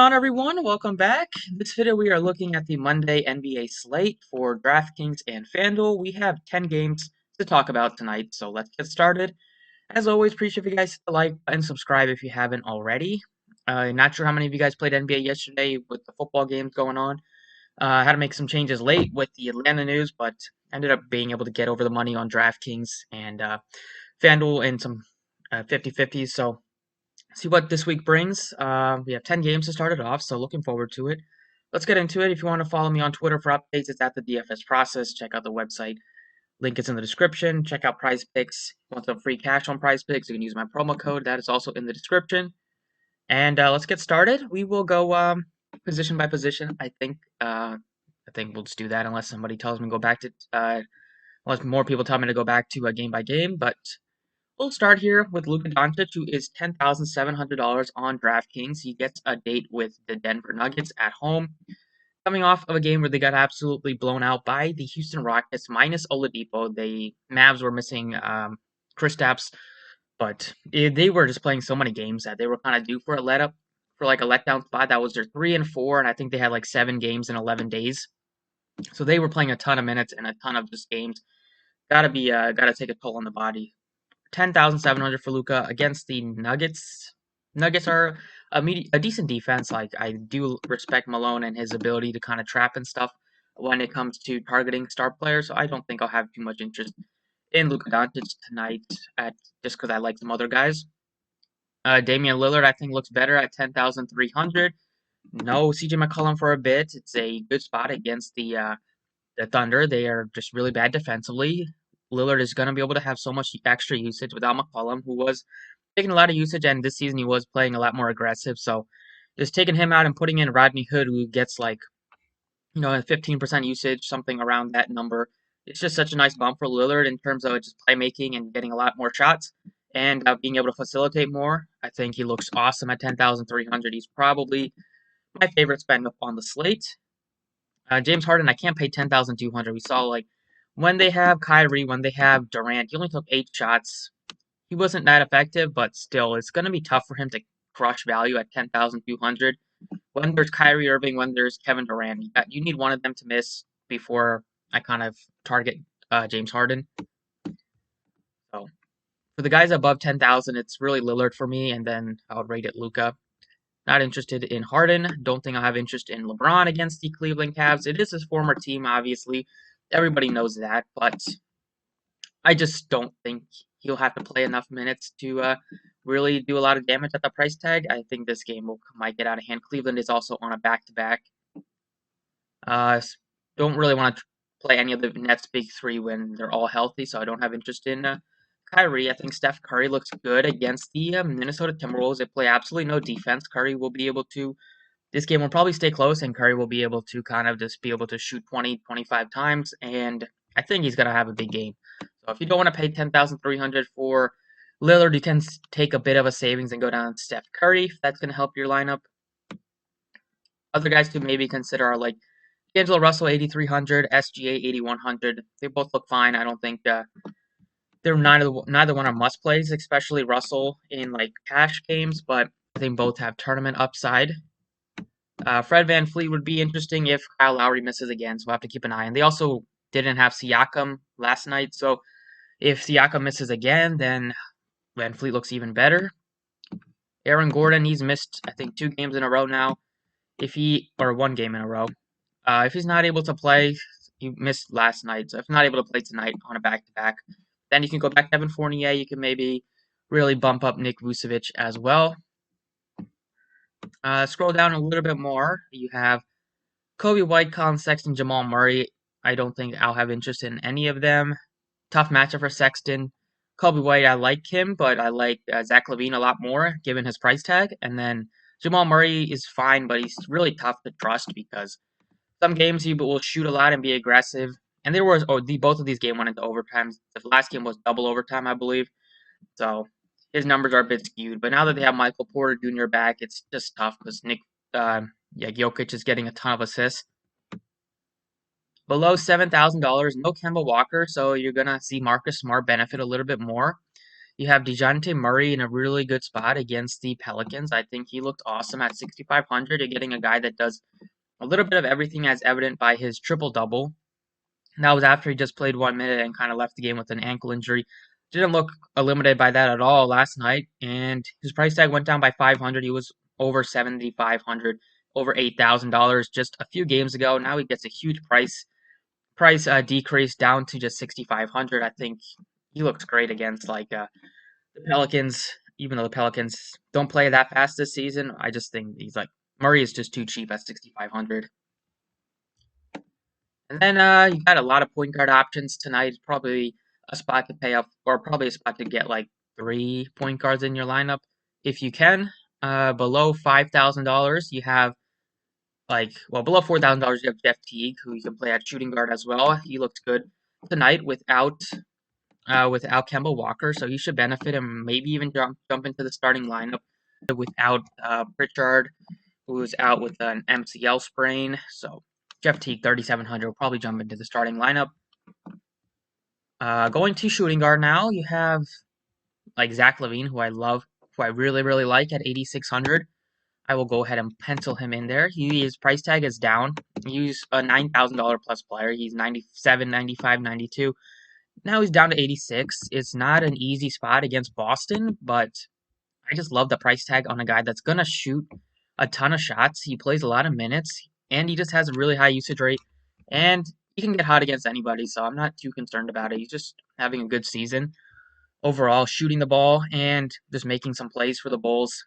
Going on, everyone? Welcome back. In this video, we are looking at the Monday NBA slate for Draftkings and Fanduel. We have 10 games to talk about tonight, so let's get started. As always, appreciate if you guys hit the like and subscribe if you haven't already. Not sure how many of you guys played NBA yesterday with the football games going on. I had to make some changes late with the Atlanta news, but ended up being able to get over the money on DraftKings and FanDuel and some 50-50s. So see what this week brings. We have 10 games to start it off, so looking forward to it. Let's get into it. If you want to follow me on Twitter for updates, it's at the DFS process. Check out the website. Link is in the description. Check out Prize Picks. If you want some free cash on Prize Picks, you can use my promo code. That is also in the description. And let's get started. We will go position by position. I think we'll just do that unless somebody tells me to go back to unless more people tell me to go back to game by game. But we'll start here with Luka Doncic, who is $10,700 on DraftKings. He gets a date with the Denver Nuggets at home, coming off of a game where they got absolutely blown out by the Houston Rockets minus Oladipo. The Mavs were missing Kristaps, but they were just playing so many games that they were kind of due for a letdown spot. That was their 3-4, and I think they had like 7 games in 11 days. So they were playing a ton of minutes and a ton of just games. Gotta take a toll on the body. 10,700 for Luka against the Nuggets. Nuggets are a decent defense. Like, I do respect Malone and his ability to kind of trap and stuff when it comes to targeting star players. So I don't think I'll have too much interest in Luka Doncic tonight, just because I like some other guys. Damian Lillard, I think, looks better at 10,300. No CJ McCollum for a bit. It's a good spot against the Thunder. They are just really bad defensively. Lillard is going to be able to have so much extra usage without McCollum, who was taking a lot of usage, and this season he was playing a lot more aggressive. So just taking him out and putting in Rodney Hood, who gets like, 15% usage, something around that number. It's just such a nice bump for Lillard in terms of just playmaking and getting a lot more shots and being able to facilitate more. I think he looks awesome at 10,300. He's probably my favorite spend up on the slate. James Harden, I can't pay 10,200. We saw like when they have Kyrie, when they have Durant, he only took 8 shots. He wasn't that effective, but still, it's going to be tough for him to crush value at 10,200. When there's Kyrie Irving, when there's Kevin Durant, you need one of them to miss before I kind of target James Harden. So for the guys above 10,000, it's really Lillard for me, and then I would rate it Luka. Not interested in Harden. Don't think I'll have interest in LeBron against the Cleveland Cavs. It is his former team, obviously. Everybody knows that, but I just don't think he'll have to play enough minutes to really do a lot of damage at the price tag. I think this game might get out of hand. Cleveland is also on a back-to-back. Don't really want to play any of the Nets' big three when they're all healthy, so I don't have interest in Kyrie. I think Steph Curry looks good against the Minnesota Timberwolves. They play absolutely no defense. Curry will be able to. This game will probably stay close, and Curry will be able to kind of just be able to shoot 20, 25 times, and I think he's going to have a big game. So if you don't want to pay 10,300 for Lillard, you can take a bit of a savings and go down to Steph Curry if that's going to help your lineup. Other guys to maybe consider are like D'Angelo Russell 8,300, SGA 8,100. They both look fine. I don't think they're neither one are must plays, especially Russell in like cash games, but I think both have tournament upside. Fred VanVleet would be interesting if Kyle Lowry misses again, so we'll have to keep an eye on. They also didn't have Siakam last night, so if Siakam misses again, then VanVleet looks even better. Aaron Gordon, he's missed, I think, 2 games in a row now. Or 1 game in a row. If he's not able to play, he missed last night, so if not able to play tonight on a back-to-back, then you can go back to Evan Fournier. You can maybe really bump up Nick Vucevic as well. Scroll down a little bit more. You have Kobe White, Colin Sexton, Jamal Murray. I don't think I'll have interest in any of them. Tough matchup for Sexton. Kobe White, I like him, but I like Zach LaVine a lot more, given his price tag. And then Jamal Murray is fine, but he's really tough to trust because some games he will shoot a lot and be aggressive. And both of these games went into overtime. The last game was double overtime, I believe. So his numbers are a bit skewed. But now that they have Michael Porter Jr. back, it's just tough because Jokic is getting a ton of assists. Below $7,000, no Kemba Walker, so you're going to see Marcus Smart benefit a little bit more. You have DeJounte Murray in a really good spot against the Pelicans. I think he looked awesome at 6,500. You're getting a guy that does a little bit of everything, as evident by his triple double. That was after he just played 1 minute and kind of left the game with an ankle injury. Didn't look eliminated by that at all last night, and his price tag went down by 500. He was over 7,500, over $8,000 just a few games ago. Now he gets a huge price decrease down to just 6,500. I think he looks great against the Pelicans. Even though the Pelicans don't play that fast this season, I just think he's like Murray is just too cheap at 6,500. And then you got a lot of point guard options tonight. Probably a spot to pay up, or probably a spot to get like 3 point guards in your lineup if you can. Below $5,000, you have below $4,000, you have Jeff Teague, who you can play at shooting guard as well. He looked good tonight without Kemba Walker, so he should benefit and maybe even jump into the starting lineup without Pritchard, who's out with an MCL sprain. So Jeff Teague, 3,700, will probably jump into the starting lineup. Going to shooting guard now, you have like Zach LaVine, who I love, who I really, really like at 8,600. I will go ahead and pencil him in there. His price tag is down. He's a $9,000 plus player. He's 97, 95, 92. Now he's down to 86. It's not an easy spot against Boston, but I just love the price tag on a guy that's going to shoot a ton of shots. He plays a lot of minutes, and he just has a really high usage rate, and he can get hot against anybody, so I'm not too concerned about it. He's just having a good season overall, shooting the ball and just making some plays for the Bulls.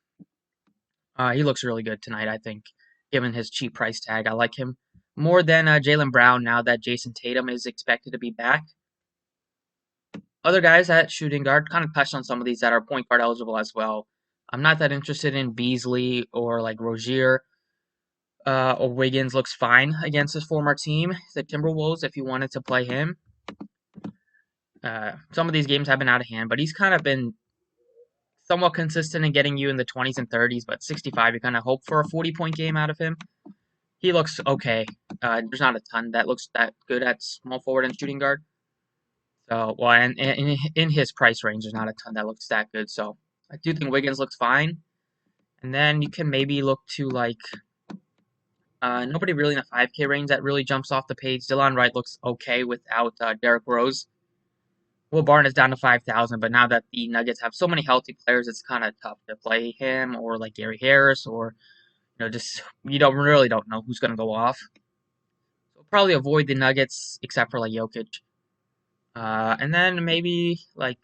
He looks really good tonight, I think, given his cheap price tag. I like him more than Jaylen Brown now that Jason Tatum is expected to be back. Other guys at shooting guard, kind of touched on some of these that are point guard eligible as well. I'm not that interested in Beasley or like Rozier. Or Wiggins looks fine against his former team, the Timberwolves, if you wanted to play him. Some of these games have been out of hand, but he's kind of been somewhat consistent in getting you in the 20s and 30s, but 65, you kind of hope for a 40-point game out of him. He looks okay. There's not a ton that looks that good at small forward and shooting guard. So, well, and in his price range, there's not a ton that looks that good. So, I do think Wiggins looks fine. And then you can maybe look to nobody really in the 5K range that really jumps off the page. Delon Wright looks okay without Derrick Rose. Will Barton is down to 5,000, but now that the Nuggets have so many healthy players, it's kind of tough to play him or like Gary Harris or just you don't know who's going to go off. So probably avoid the Nuggets except for like Jokic. And then maybe like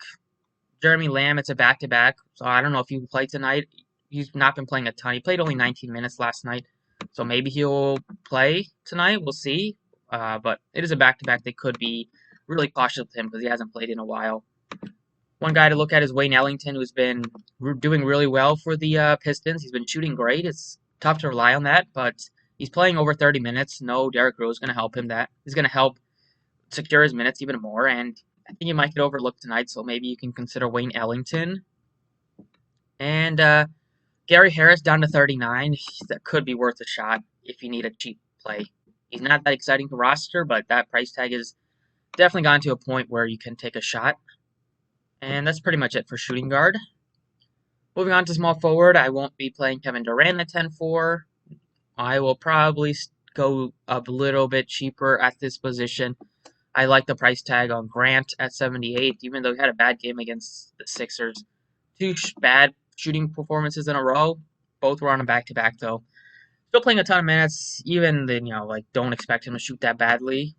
Jeremy Lamb, it's a back-to-back, so I don't know if he will play tonight. He's not been playing a ton. He played only 19 minutes last night, so maybe he'll play tonight. We'll see. But it is a back-to-back. They could be really cautious with him because he hasn't played in a while. One guy to look at is Wayne Ellington, who's been doing really well for the Pistons. He's been shooting great. It's tough to rely on that, but he's playing over 30 minutes. No Derrick Rose is going to help him. That is going to help secure his minutes even more, and I think he might get overlooked tonight, so maybe you can consider Wayne Ellington. And Gary Harris down to 39. That could be worth a shot if you need a cheap play. He's not that exciting to roster, but that price tag is definitely gotten to a point where you can take a shot. And that's pretty much it for shooting guard. Moving on to small forward, I won't be playing Kevin Durant at 10-4. I will probably go a little bit cheaper at this position. I like the price tag on Grant at 78, even though he had a bad game against the Sixers. Two bad shooting performances in a row. Both were on a back-to-back, though. Still playing a ton of minutes. Even then, don't expect him to shoot that badly.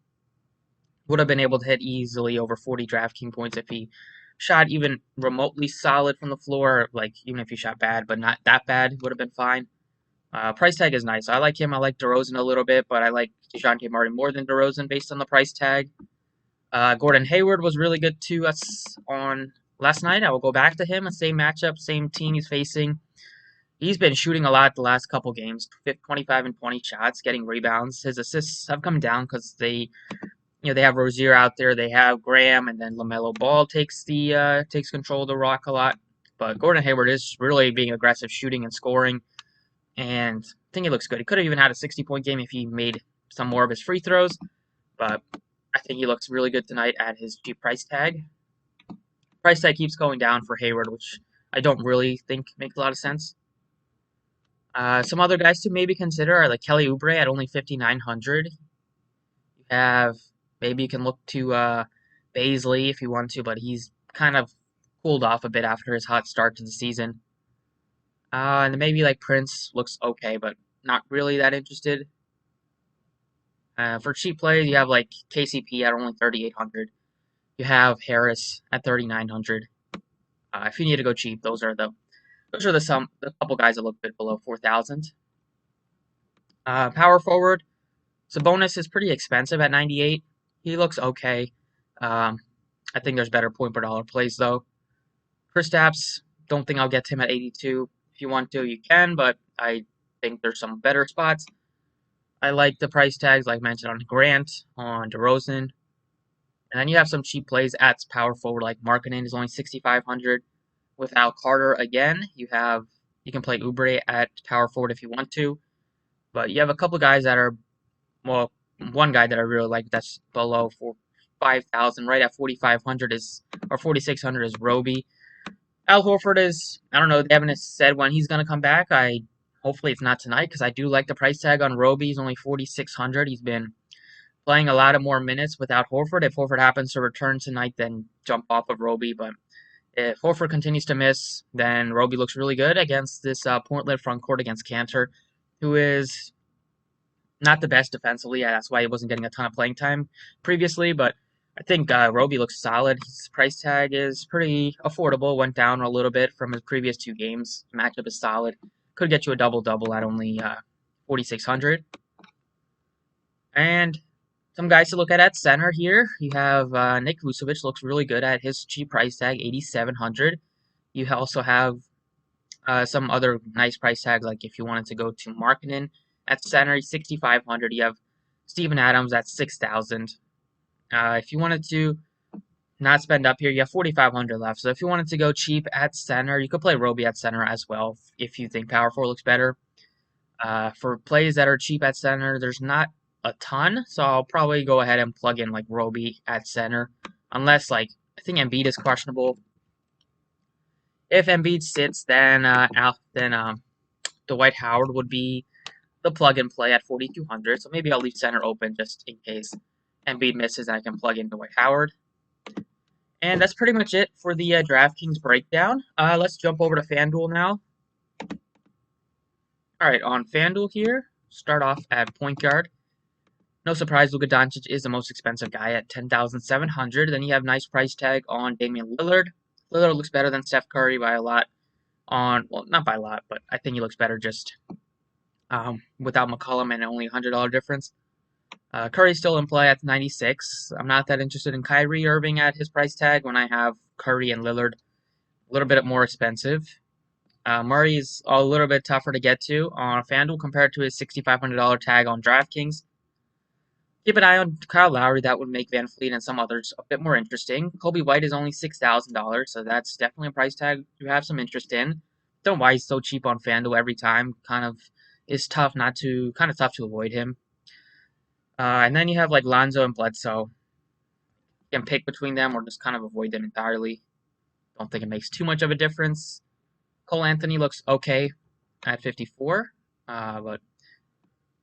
Would have been able to hit easily over 40 DraftKings points if he shot even remotely solid from the floor. Like, even if he shot bad, but not that bad, would have been fine. Price tag is nice. I like him. I like DeRozan a little bit, but I like DeJounte Murray more than DeRozan based on the price tag. Gordon Hayward was really good to us on last night. I will go back to him. Same matchup, same team he's facing. He's been shooting a lot the last couple games, 25 and 20 shots, getting rebounds. His assists have come down because they have Rozier out there, they have Graham, and then LaMelo Ball takes control of the rock a lot. But Gordon Hayward is really being aggressive, shooting and scoring, and I think he looks good. He could have even had a 60-point game if he made some more of his free throws, but I think he looks really good tonight at his cheap price tag. Price tag keeps going down for Hayward, which I don't really think makes a lot of sense. Some other guys to maybe consider are like Kelly Oubre at only 5,900. You have maybe you can look to Baisley if you want to, but he's kind of cooled off a bit after his hot start to the season. And then maybe like Prince looks okay, but not really that interested. For cheap plays, you have like KCP at only 3,800. You have Harris at 3,900. If you need to go cheap, those are the couple guys that look a bit below 4,000. Power forward, Sabonis is pretty expensive at 98. He looks okay. Um, I think there's better point per dollar plays though. Kristaps, don't think I'll get to him at 82. If you want to, you can, but I think there's some better spots. I like the price tags, like mentioned, on Grant, on DeRozan. And then you have some cheap plays at power forward, like Markkanen is only 6,500. Without Carter again, you can play Oubre at power forward if you want to. But you have a couple guys that are, well, one guy that I really like that's below 5,000, right at 4,500 or 4,600 is Roby. Al Horford is, I don't know, they haven't said when he's going to come back. Hopefully it's not tonight because I do like the price tag on Roby. He's only 4,600. He's been playing a lot of more minutes without Horford. If Horford happens to return tonight, then jump off of Roby. But if Horford continues to miss, then Roby looks really good against this Portland front court against Cantor, who is not the best defensively. Yeah, that's why he wasn't getting a ton of playing time previously. But I think Roby looks solid. His price tag is pretty affordable. Went down a little bit from his previous two games. Matchup is solid. Could get you a double-double at only 4,600. And some guys to look at center here. You have Nick Vucevic looks really good at his cheap price tag, 8,700. You also have some other nice price tags, like if you wanted to go to Markkanen at center, 6,500. You have Steven Adams at 6,000. If you wanted to not spend up here, you have 4,500 left. So if you wanted to go cheap at center, you could play Roby at center as well if you think power forward looks better. For plays that are cheap at center, there's not a ton, so I'll probably go ahead and plug in like Roby at center, unless like I think Embiid is questionable. If Embiid sits, then Dwight Howard would be the plug and play at 4,200. So maybe I'll leave center open just in case Embiid misses and I can plug in Dwight Howard. And that's pretty much it for the DraftKings breakdown. Let's jump over to FanDuel now. All right, on FanDuel here, start off at point guard. No surprise, Luka Doncic is the most expensive guy at 10,700. Then you have nice price tag on Damian Lillard. Lillard looks better than Steph Curry by a lot. Well, not by a lot, but I think he looks better just without McCollum and only $100 difference. Curry's still in play at 96. I'm not that interested in Kyrie Irving at his price tag when I have Curry and Lillard a little bit more expensive. Murray's a little bit tougher to get to on FanDuel compared to his $6,500 tag on DraftKings. Keep an eye on Kyle Lowry. That would make Van Fleet and some others a bit more interesting. Kobe White is only $6,000, so that's definitely a price tag you have some interest in. Don't know why he's so cheap on FanDuel every time. Kind of tough to avoid him. And then you have like Lonzo and Bledsoe. You can pick between them or just kind of avoid them entirely. Don't think it makes too much of a difference. Cole Anthony looks okay at 54, but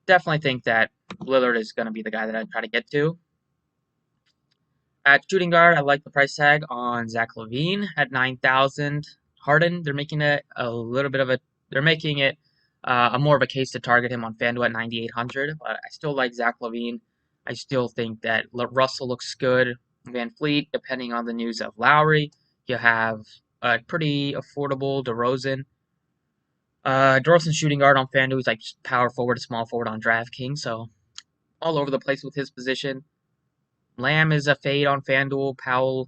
definitely think that Lillard is going to be the guy that I try to get to. At shooting guard, I like the price tag on Zach LaVine at 9,000. Harden, they're making it a more of a case to target him on FanDuel at 9,800. But I still like Zach LaVine. I still think that Russell looks good. Van Fleet, depending on the news of Lowry, you have a pretty affordable DeRozan. DeRozan shooting guard on FanDuel is like power forward, small forward on DraftKings, so all over the place with his position. Lamb is a fade on FanDuel. Powell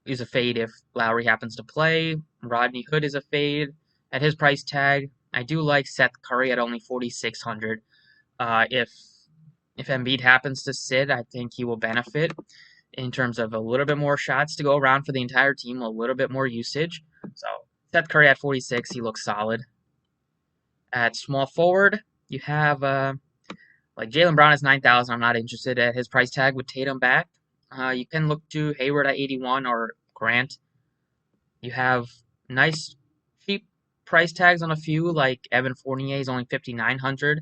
is a fade if Lowry happens to play. Rodney Hood is a fade at his price tag. I do like Seth Curry at only 4,600. If Embiid happens to sit, I think he will benefit in terms of a little bit more shots to go around for the entire team, a little bit more usage. So Seth Curry at 46, he looks solid. At small forward, you have like Jaylen Brown is 9,000. I'm not interested at his price tag with Tatum back. You can look to Hayward at 81 or Grant. You have nice cheap price tags on a few, like Evan Fournier is only 5,900.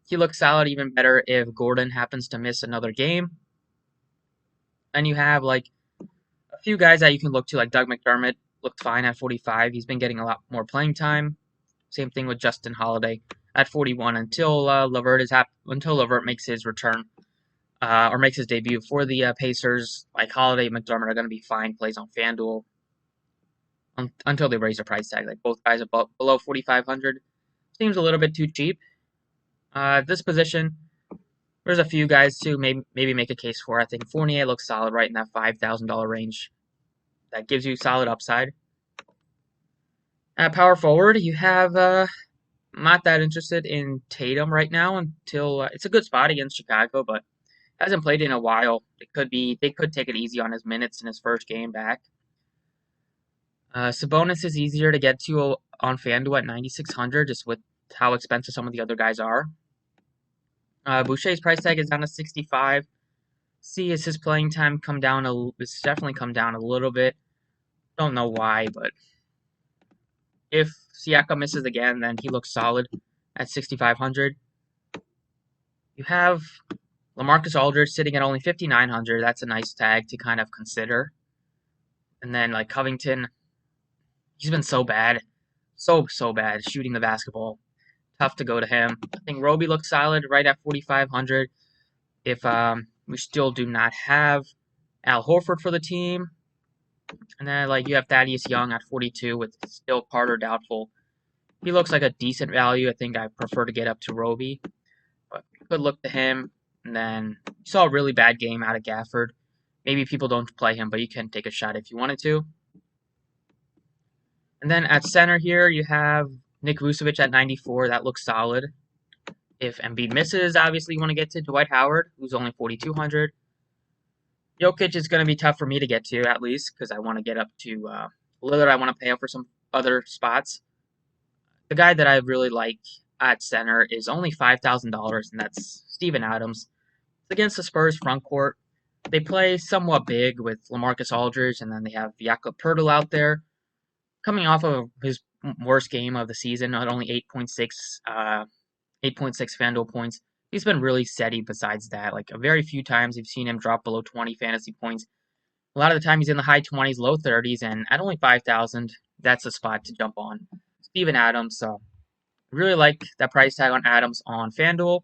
He looks solid, even better if Gordon happens to miss another game. And you have like a few guys that you can look to, like Doug McDermott looked fine at 45. He's been getting a lot more playing time. Same thing with Justin Holiday at 41 until until Levert makes his return or makes his debut for the Pacers. Like Holiday and McDermott are going to be fine plays on FanDuel until they raise the price tag. Like both guys above below 4,500 seems a little bit too cheap. This position, there's a few guys to maybe make a case for. I think Fournier looks solid right in that $5,000 range. That gives you solid upside. At power forward, you have not that interested in Tatum right now until it's a good spot against Chicago, but hasn't played in a while. They could take it easy on his minutes in his first game back. Sabonis is easier to get to on FanDuel at 9,600, just with how expensive some of the other guys are. Boucher's price tag is down to 65. See, is his playing time come down it's definitely come down a little bit. Don't know why, but if Siakam misses again, then he looks solid at 6,500. You have LaMarcus Aldridge sitting at only 5,900. That's a nice tag to kind of consider. And then like Covington, he's been so bad, so bad shooting the basketball. Tough to go to him. I think Roby looks solid right at 4,500. If we still do not have Al Horford for the team, and then like you have Thaddeus Young at 42 with still Carter doubtful. He looks like a decent value. I think I prefer to get up to Roby, but could look to him. And then you saw a really bad game out of Gafford. Maybe people don't play him, but you can take a shot if you wanted to. And then at center here, you have Nick Vucevic at 94. That looks solid. If Embiid misses, obviously you want to get to Dwight Howard, who's only 4,200. Jokic is going to be tough for me to get to, at least, because I want to get up to Lillard. I want to pay up for some other spots. The guy that I really like at center is only $5,000, and that's Steven Adams. It's against the Spurs front court. They play somewhat big with LaMarcus Aldridge, and then they have Jakob Poeltl out there, coming off of his worst game of the season, not only 8.6 FanDuel points. He's been really steady besides that. Like, a very few times you've seen him drop below 20 fantasy points. A lot of the time he's in the high 20s, low 30s, and at only 5,000, that's a spot to jump on. Steven Adams, so I really like that price tag on Adams on FanDuel.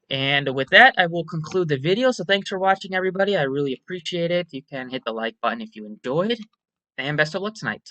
And with that, I will conclude the video. So thanks for watching, everybody. I really appreciate it. You can hit the like button if you enjoyed. And best of luck tonight.